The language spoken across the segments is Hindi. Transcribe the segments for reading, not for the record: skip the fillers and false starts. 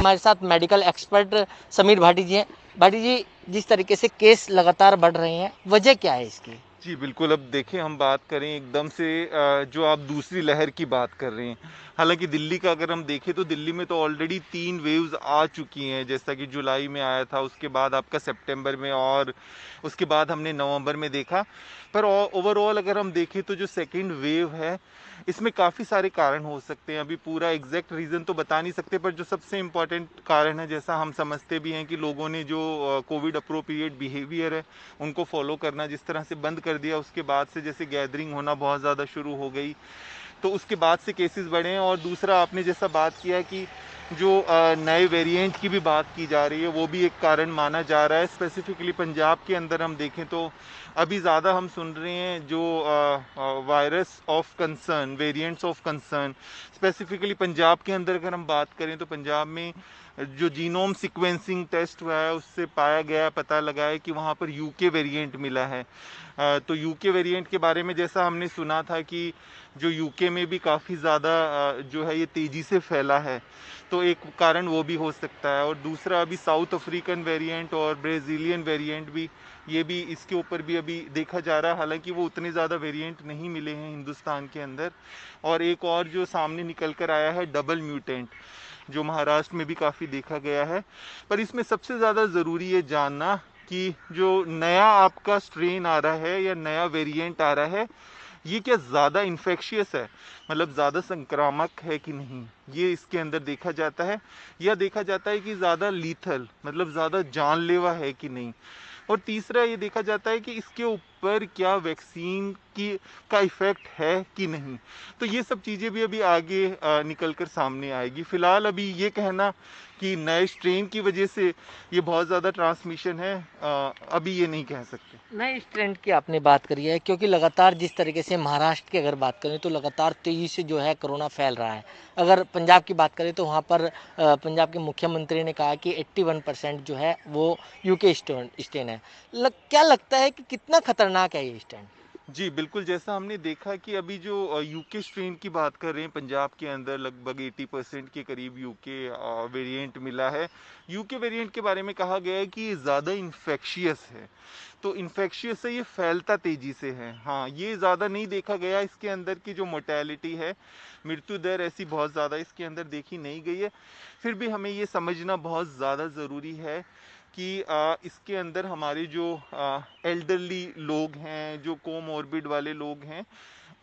हमारे साथ मेडिकल एक्सपर्ट समीर भाटी जी हैं। भाटी जी, जिस तरीके से केस लगातार बढ़ रहे हैं, वजह क्या है इसकी? जी, बिल्कुल। अब देखिए, हम बात करें एकदम से जो आप दूसरी लहर की बात कर रहे हैं, हालाँकि दिल्ली का अगर हम देखें तो दिल्ली में तो ऑलरेडी 3 वेव्स आ चुकी हैं, जैसा कि जुलाई में आया था, उसके बाद आपका सितंबर में और उसके बाद हमने नवंबर में देखा। पर ओवरऑल अगर हम देखें तो जो सेकंड वेव है, इसमें काफ़ी सारे कारण हो सकते हैं। अभी पूरा एग्जैक्ट रीज़न तो बता नहीं सकते, पर जो सबसे इम्पोर्टेंट कारण है, जैसा हम समझते भी हैं कि लोगों ने जो कोविड अप्रोप्रिएट बिहेवियर है उनको फॉलो करना जिस तरह से बंद कर दिया, उसके बाद से जैसे गैदरिंग होना बहुत ज़्यादा शुरू हो गई, तो उसके बाद से केसेस बढ़े हैं। और दूसरा, आपने जैसा बात किया कि जो नए वेरिएंट की भी बात की जा रही है, वो भी एक कारण माना जा रहा है। स्पेसिफिकली पंजाब के अंदर हम देखें तो अभी ज़्यादा हम सुन रहे हैं जो virus of concern, variants of concern. Specifically Punjab के अंदर अगर हम बात करें तो पंजाब में जो जीनोम सीक्वेंसिंग टेस्ट हुआ है, उससे पाया गया, पता लगा है कि वहाँ पर यूके वेरिएंट मिला है। तो यूके वेरिएंट के बारे में जैसा हमने सुना था कि जो यूके में भी काफ़ी ज़्यादा जो है ये तेज़ी से फैला है, तो एक कारण वो भी हो सकता है। और दूसरा, अभी साउथ अफ्रीकन वेरिएंट और ब्राज़ीलियन वेरिएंट भी, ये भी इसके ऊपर भी अभी देखा जा रहा है। हालांकि वो उतने ज़्यादा वेरिएंट नहीं मिले हैं हिंदुस्तान के अंदर। और एक और जो सामने निकल कर आया है, डबल म्यूटेंट, जो महाराष्ट्र में भी काफ़ी देखा गया है। पर इसमें सबसे ज़्यादा ज़रूरी है जानना कि जो नया आपका स्ट्रेन आ रहा है या नया वेरिएंट आ रहा है, ये क्या ज़्यादा इन्फेक्शियस है, मतलब ज़्यादा संक्रामक है कि नहीं, ये इसके अंदर देखा जाता है। या देखा जाता है कि ज़्यादा लीथल, मतलब ज़्यादा जानलेवा है कि नहीं। और तीसरा, ये देखा जाता है कि इसके ऊपर क्या वैक्सीन की का इफेक्ट है कि नहीं। तो ये सब चीज़ें भी अभी आगे निकल कर सामने आएगी। फिलहाल अभी ये कहना कि नए स्ट्रेन की वजह से ये बहुत ज़्यादा ट्रांसमिशन है, अभी ये नहीं कह सकते। नए स्ट्रेंड की आपने बात करी है, क्योंकि लगातार जिस तरीके से महाराष्ट्र की अगर बात करें तो लगातार तेज़ी से जो है कोरोना फैल रहा है। अगर पंजाब की बात करें तो वहाँ पर पंजाब के मुख्यमंत्री ने कहा कि 81% जो है वो यूके स्ट्रेन है। क्या लगता है कि कितना खतरनाक है ये स्ट्रेन? जी, बिल्कुल। जैसा हमने देखा कि अभी जो यूके स्ट्रेन की बात कर रहे हैं, पंजाब के अंदर लगभग 80% के करीब यूके वेरिएंट मिला है। यूके वेरिएंट के बारे में कहा गया है कि ये ज़्यादा इन्फेक्शियस है। तो इन्फेक्शियस से ये फैलता तेज़ी से है। हाँ, ये ज़्यादा नहीं देखा गया इसके अंदर की जो मोर्टेलिटी है, मृत्यु दर ऐसी बहुत ज़्यादा इसके अंदर देखी नहीं गई है। फिर भी हमें ये समझना बहुत ज़्यादा ज़रूरी है कि इसके अंदर हमारे जो एल्डरली लोग हैं, जो कोमॉर्बिड वाले लोग हैं,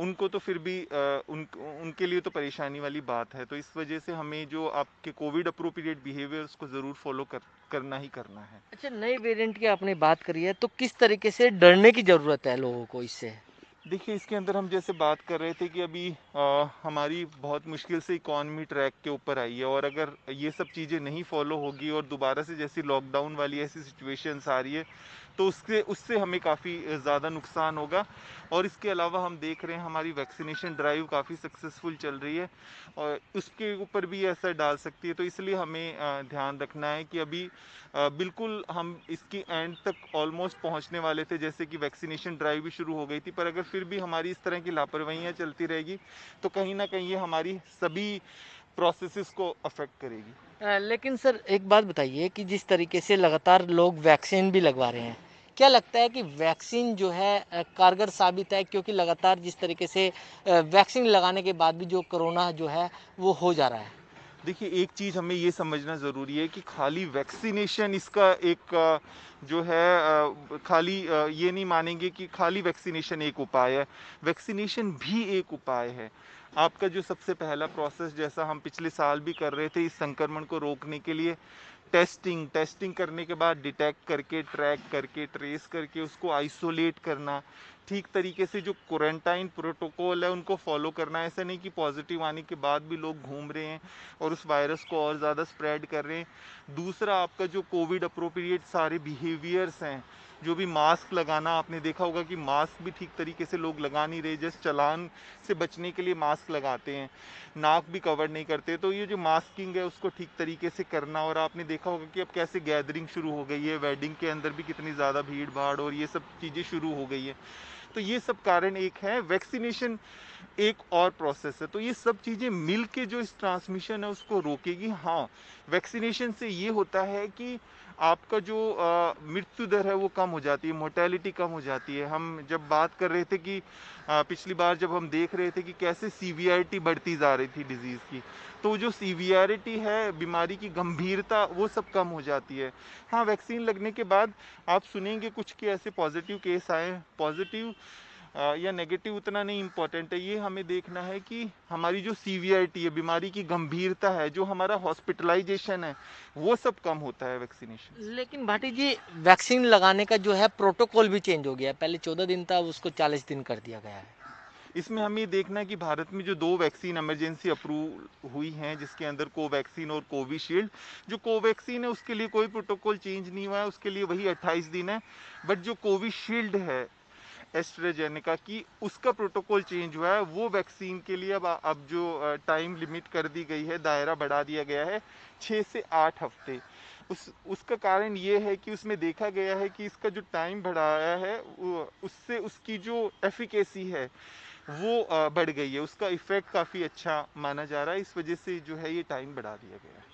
उनको तो फिर भी उनके लिए तो परेशानी वाली बात है। तो इस वजह से हमें जो आपके कोविड अप्रोप्रिएट बिहेवियर उसको ज़रूर फॉलो करना ही करना है। अच्छा, नए वेरिएंट की आपने बात करी है, तो किस तरीके से डरने की ज़रूरत है लोगों को इससे? देखिए, इसके अंदर हम जैसे बात कर रहे थे कि अभी हमारी बहुत मुश्किल से इकॉनमी ट्रैक के ऊपर आई है, और अगर ये सब चीज़ें नहीं फॉलो होगी और दोबारा से जैसी लॉकडाउन वाली ऐसी सिचुएशंस आ रही है, तो उससे हमें काफ़ी ज़्यादा नुकसान होगा। और इसके अलावा हम देख रहे हैं हमारी वैक्सीनेशन ड्राइव काफ़ी सक्सेसफुल चल रही है, और उसके ऊपर भी असर डाल सकती है। तो इसलिए हमें ध्यान रखना है कि अभी बिल्कुल हम इसकी एंड तक ऑलमोस्ट पहुंचने वाले थे, जैसे कि वैक्सीनेशन ड्राइव भी शुरू हो गई थी। पर अगर फिर भी हमारी इस तरह की लापरवाहियां चलती रहेगी, तो कहीं ना कहीं ये हमारी सभी प्रोसेसेस को अफेक्ट करेगी। लेकिन सर, एक बात बताइए कि जिस तरीके से लगातार लोग वैक्सीन भी लगवा रहे हैं, क्या लगता है कि वैक्सीन जो है कारगर साबित है? क्योंकि लगातार जिस तरीके से वैक्सीन लगाने के बाद भी जो कोरोना जो है वो हो जा रहा है। देखिए, एक चीज़ हमें ये समझना ज़रूरी है कि खाली वैक्सीनेशन इसका एक जो है खाली ये नहीं मानेंगे कि खाली वैक्सीनेशन एक उपाय है। वैक्सीनेशन भी एक उपाय है। आपका जो सबसे पहला प्रोसेस, जैसा हम पिछले साल भी कर रहे थे इस संक्रमण को रोकने के लिए, टेस्टिंग करने के बाद डिटेक्ट करके, ट्रैक करके, ट्रेस करके उसको आइसोलेट करना, ठीक तरीके से जो क्वारंटाइन प्रोटोकॉल है उनको फॉलो करना। ऐसा नहीं कि पॉजिटिव आने के बाद भी लोग घूम रहे हैं और उस वायरस को और ज़्यादा स्प्रेड कर रहे हैं। दूसरा, आपका जो कोविड अप्रोप्रिएट सारे बिहेवियर्स हैं, जो भी मास्क लगाना, आपने देखा होगा कि मास्क भी ठीक तरीके से लोग लगा नहीं रहे, जस्ट चालान से बचने के लिए मास्क लगाते हैं, नाक भी कवर नहीं करते। तो ये जो मास्किंग है उसको ठीक तरीके से करना। और आपने देखा होगा कि अब कैसे गैदरिंग शुरू हो गई है, वेडिंग के अंदर भी कितनी ज़्यादा भीड़ भाड़ और ये सब चीज़ें शुरू हो गई है। तो ये सब कारण एक है। वैक्सीनेशन एक और प्रोसेस है। तो ये सब चीज़ें मिल के जो इस ट्रांसमिशन है उसको रोकेगी। हाँ, वैक्सीनेशन से ये होता है कि आपका जो मृत्यु दर है वो कम हो जाती है, मोर्टेलिटी कम हो जाती है। हम जब बात कर रहे थे कि पिछली बार जब हम देख रहे थे कि कैसे सीवियरिटी बढ़ती जा रही थी डिजीज़ की, तो जो सीवियरिटी है, बीमारी की गंभीरता, वो सब कम हो जाती है। हाँ, वैक्सीन लगने के बाद आप सुनेंगे कुछ के ऐसे पॉजिटिव केस आए। पॉजिटिव या नेगेटिव उतना नहीं इम्पोर्टेंट है, ये हमें देखना है कि हमारी जो सीवियरिटी है, बीमारी की गंभीरता है, जो हमारा हॉस्पिटलाइजेशन है, वो सब कम होता है वैक्सीनेशन से। लेकिन भाटी जी, वैक्सीन लगाने का जो है प्रोटोकॉल भी चेंज हो गया है। पहले 14 दिन था, अब उसको 40 दिन कर दिया गया है। इसमें हमें ये देखना है कि भारत में जो 2 वैक्सीन इमरजेंसी अप्रूव हुई हैं, जिसके अंदर कोवैक्सीन और कोविशील्ड, जो कोवैक्सीन है उसके लिए कोई प्रोटोकॉल चेंज नहीं हुआ है, उसके लिए वही 28 दिन है। बट जो कोविशील्ड है एस्ट्राजेनेका की, उसका प्रोटोकॉल चेंज हुआ है। वो वैक्सीन के लिए अब जो टाइम लिमिट कर दी गई है, दायरा बढ़ा दिया गया है 6 से 8 हफ्ते। उसका कारण ये है कि उसमें देखा गया है कि इसका जो टाइम बढ़ाया है उससे उसकी जो एफिकेसी है वो बढ़ गई है, उसका इफेक्ट काफ़ी अच्छा माना जा रहा है। इस वजह से जो है ये टाइम बढ़ा दिया गया है।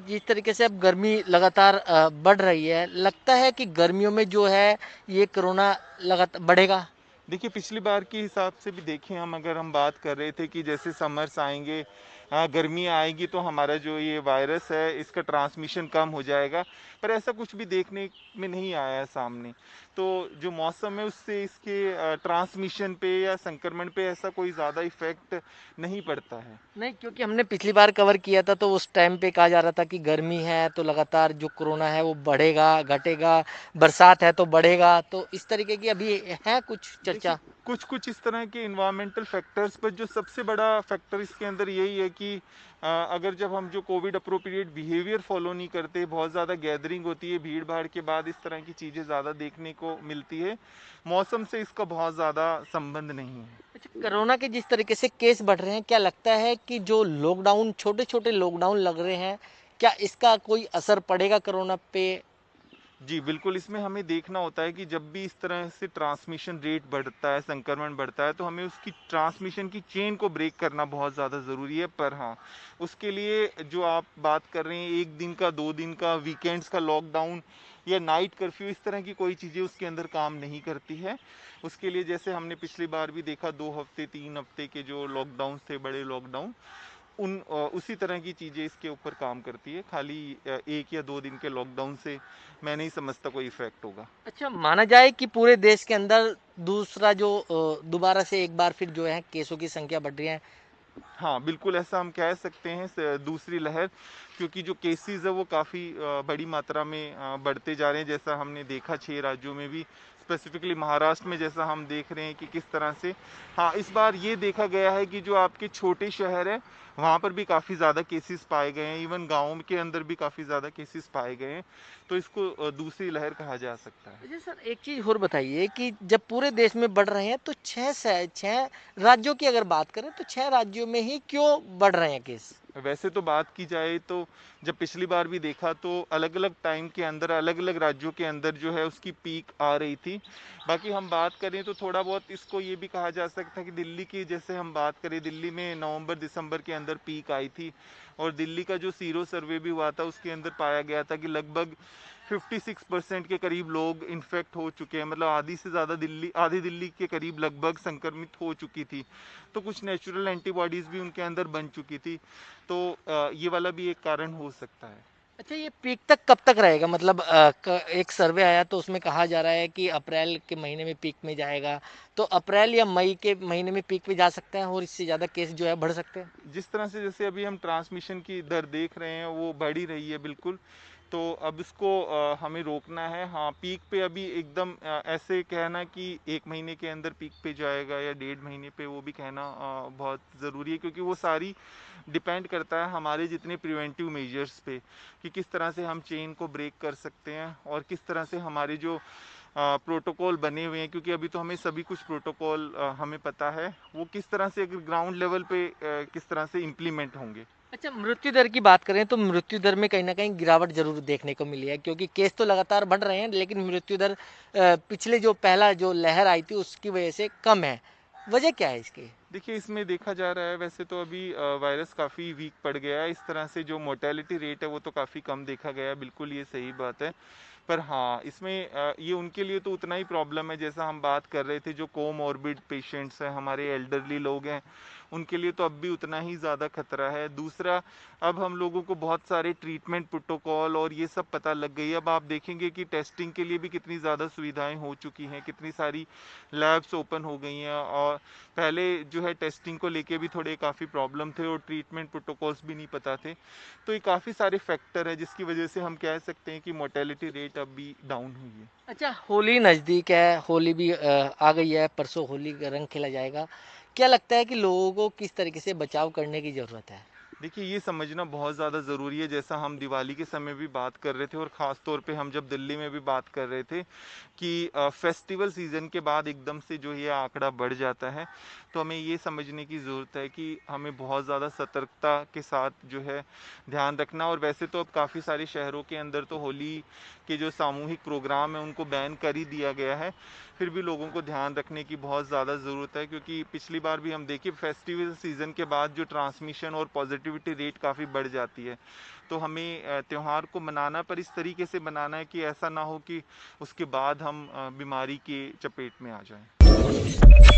जिस तरीके से अब गर्मी लगातार बढ़ रही है, लगता है कि गर्मियों में जो है ये कोरोना लगातार बढ़ेगा। देखिए, पिछली बार के हिसाब से भी देखें हम, अगर हम बात कर रहे थे कि जैसे समर्स आएंगे, गर्मियाँ आएगी, तो हमारा जो ये वायरस है इसका ट्रांसमिशन कम हो जाएगा, पर ऐसा कुछ भी देखने में नहीं आया है सामने। तो जो मौसम है उससे इसके ट्रांसमिशन पे या संक्रमण पे ऐसा कोई ज़्यादा इफेक्ट नहीं पड़ता है। नहीं, क्योंकि हमने पिछली बार कवर किया था तो उस टाइम पे कहा जा रहा था कि गर्मी है तो लगातार जो कोरोना है वो बढ़ेगा, घटेगा, बरसात है तो बढ़ेगा। तो इस तरीके की अभी है कुछ देखिए, चर्चा। कुछ कुछ इस तरह के इन्वायरमेंटल फैक्टर्स, पर जो सबसे बड़ा फैक्टर इसके अंदर यही है कि अगर जब हम जो कोविड अप्रोप्रिएट बिहेवियर फॉलो नहीं करते, बहुत ज़्यादा गैदरिंग होती है, भीड़ भाड़ के बाद इस तरह की चीज़ें ज़्यादा देखने को मिलती है। मौसम से इसका बहुत ज़्यादा संबंध नहीं है। अच्छा, कोरोना के जिस तरीके से केस बढ़ रहे हैं, क्या लगता है कि जो लॉकडाउन, छोटे छोटे लॉकडाउन लग रहे हैं, क्या इसका कोई असर पड़ेगा कोरोना पे? जी, बिल्कुल, इसमें हमें देखना होता है कि जब भी इस तरह से ट्रांसमिशन रेट बढ़ता है, संक्रमण बढ़ता है, तो हमें उसकी ट्रांसमिशन की चेन को ब्रेक करना बहुत ज़्यादा ज़रूरी है। पर हाँ, उसके लिए जो आप बात कर रहे हैं, 1 दिन का, 2 दिन का, वीकेंड्स का लॉकडाउन या नाइट कर्फ्यू, इस तरह की कोई चीज़ें उसके अंदर काम नहीं करती है। उसके लिए जैसे हमने पिछली बार भी देखा, 2 हफ्ते, 3 हफ्ते के जो लॉकडाउन्स थे, बड़े लॉकडाउन, उसी तरह की चीज़ें इसके ऊपर काम करती है। खाली 1 या 2 दिन के लॉकडाउन से मैं नहीं समझता कोई इफ़ेक्ट होगा। अच्छा, माना जाए कि पूरे देश के अंदर दूसरा जो दोबारा से एक बार फिर जो है केसों की संख्या बढ़ रही है। हाँ, बिल्कुल ऐसा हम कह सकते हैं, दूसरी लहर, क्योंकि जो केसेज़ है वो काफ़ी बड़ी मात्रा में बढ़ते जा रहे हैं, जैसा हमने देखा 6 राज्यों में भी, स्पेसिफिकली महाराष्ट्र में जैसा हम देख रहे हैं कि किस तरह से। हाँ, इस बार ये देखा गया है कि जो आपके छोटे शहर हैं, वहाँ पर भी काफ़ी ज़्यादा केसेस पाए गए हैं, इवन गाँव के अंदर भी काफ़ी ज़्यादा केसेस पाए गए हैं, तो इसको दूसरी लहर कहा जा सकता है। अच्छा सर, एक चीज़ और बताइए कि जब पूरे देश में बढ़ रहे हैं तो 6 राज्यों की अगर बात करें तो 6 राज्यों में ही क्यों बढ़ रहे हैं केस? वैसे तो बात की जाए तो जब पिछली बार भी देखा तो अलग अलग टाइम के अंदर, अलग अलग राज्यों के अंदर जो है उसकी पीक आ रही थी। बाकी हम बात करें तो थोड़ा बहुत इसको ये भी कहा जा सकता है कि दिल्ली की जैसे हम बात करें, दिल्ली में नवंबर दिसंबर के अंदर पीक आई थी, और दिल्ली का जो सीरो सर्वे भी हुआ था उसके अंदर पाया गया था कि लगभग 56% के करीब लोग इन्फेक्ट हो चुके हैं, मतलब आधी से ज़्यादा दिल्ली, आधी दिल्ली के करीब लगभग संक्रमित हो चुकी थी। तो कुछ नेचुरल एंटीबॉडीज़ भी उनके अंदर बन चुकी थी। तो ये वाला भी एक कारण हो सकता है। अच्छा, ये पीक तक कब तक रहेगा? मतलब एक सर्वे आया तो उसमें कहा जा रहा है कि अप्रैल के महीने में पीक में जाएगा। तो अप्रैल या मई के महीने में पीक पे जा सकते हैं और इससे ज़्यादा केस जो है बढ़ सकते हैं। जिस तरह से जैसे अभी हम ट्रांसमिशन की दर देख रहे हैं वो बढ़ ही रही है बिल्कुल। तो अब इसको हमें रोकना है। हाँ, पीक पे अभी एकदम ऐसे कहना कि 1 महीने के अंदर पीक पे जाएगा या 1.5 महीने पे, वो भी कहना बहुत ज़रूरी है, क्योंकि वो सारी डिपेंड करता है हमारे जितने प्रिवेंटिव मेजर्स पे, कि किस तरह से हम चेन को ब्रेक कर सकते हैं और किस तरह से हमारे जो प्रोटोकॉल बने हुए हैं, क्योंकि अभी तो हमें सभी कुछ प्रोटोकॉल हमें पता है, वो किस तरह से अगर ग्राउंड लेवल पे किस तरह से इम्प्लीमेंट होंगे। अच्छा, मृत्यु दर की बात करें तो मृत्यु दर में कहीं न कहीं गिरावट ज़रूर देखने को मिली है, क्योंकि केस तो लगातार बढ़ रहे हैं, लेकिन मृत्यु दर पिछले जो पहला जो लहर आई थी उसकी वजह से कम है। वजह क्या है इसकी? देखिए, इसमें देखा जा रहा है, वैसे तो अभी वायरस काफ़ी वीक पड़ गया है, इस तरह से जो मोर्टेलिटी रेट है वो तो काफ़ी कम देखा गया है, बिल्कुल ये सही बात है। पर हाँ, इसमें ये उनके लिए तो उतना ही प्रॉब्लम है जैसा हम बात कर रहे थे, जो कोमॉर्बिड पेशेंट्स हैं, हमारे एल्डरली लोग हैं, उनके लिए तो अब भी उतना ही ज़्यादा खतरा है। दूसरा, अब हम लोगों को बहुत सारे ट्रीटमेंट प्रोटोकॉल और ये सब पता लग गई है। अब आप देखेंगे कि टेस्टिंग के लिए भी कितनी ज़्यादा सुविधाएं हो चुकी हैं, कितनी सारी लैब्स ओपन हो गई हैं, और पहले जो है टेस्टिंग को लेके भी थोड़े काफ़ी प्रॉब्लम थे और ट्रीटमेंट प्रोटोकॉल्स भी नहीं पता थे। तो ये काफ़ी सारे फैक्टर है जिसकी वजह से हम कह सकते हैं कि मोर्टेलिटी रेट अब भी डाउन हुई है। अच्छा, होली नज़दीक है, होली भी आ गई है, परसों होली का रंग खेला जाएगा। क्या लगता है कि लोगों को किस तरीके से बचाव करने की ज़रूरत है? देखिए, ये समझना बहुत ज़्यादा ज़रूरी है, जैसा हम दिवाली के समय भी बात कर रहे थे और ख़ास तौर पे हम जब दिल्ली में भी बात कर रहे थे कि फेस्टिवल सीज़न के बाद एकदम से जो ये आंकड़ा बढ़ जाता है, तो हमें ये समझने की ज़रूरत है कि हमें बहुत ज़्यादा सतर्कता के साथ जो है ध्यान रखना। और वैसे तो अब काफ़ी सारे शहरों के अंदर तो होली के जो सामूहिक प्रोग्राम है उनको बैन कर ही दिया गया है, फिर भी लोगों को ध्यान रखने की बहुत ज़्यादा ज़रूरत है, क्योंकि पिछली बार भी हम देखिए फेस्टिवल सीज़न के बाद जो ट्रांसमिशन और पॉजिटिविटी रेट काफ़ी बढ़ जाती है। तो हमें त्यौहार को मनाना, पर इस तरीके से मनाना है कि ऐसा ना हो कि उसके बाद हम बीमारी के चपेट में आ जाएं।